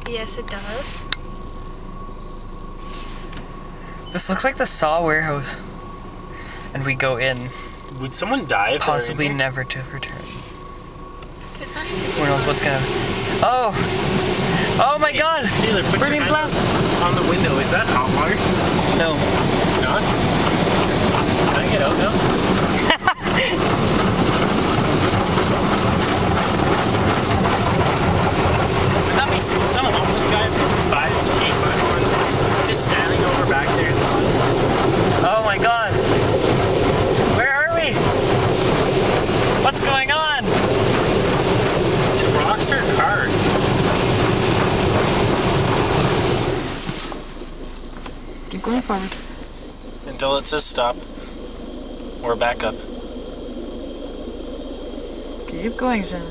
Yes, it does. This looks like the Saw warehouse. And we go in, Would someone die if possibly they were in here? never to return. It's not even Who knows what's gonna... Oh! Oh my god! Taylor, put We're your being hand blasted! on the window. Is that hot water? No. It's not? Can I get out now? Wouldn't that be sweet? Some homeless guy buys a cake by one, just standing over back there in the mud. Oh my god! Where are we? What's going on? It rocks her car. Keep going forward. Until it says stop. Or back up. Keep going, Shannon.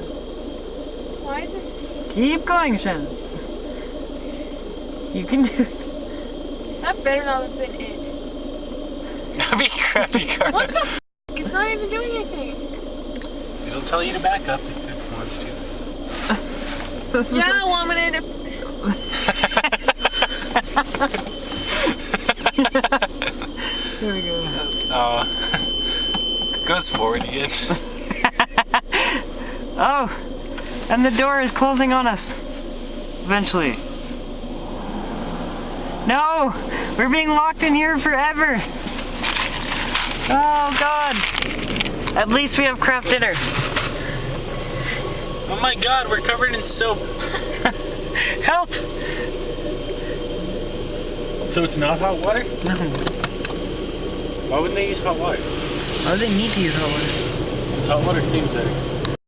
Why is this? Keep going, Shannon. You can do it. That better not have been it. That'd be crappy car. What the f? It's not even doing anything. It'll tell you to back up if it wants to. Yeah, well, I'm gonna end up. There we go. Goes forward again. Oh! And the door is closing on us. Eventually. No! We're being locked in here forever! Oh god! At least we have craft dinner. Oh my god, we're covered in soap. Help! So it's not hot water? No. Why wouldn't they use hot water? Why do they need to use hot water? Because hot water cleans better.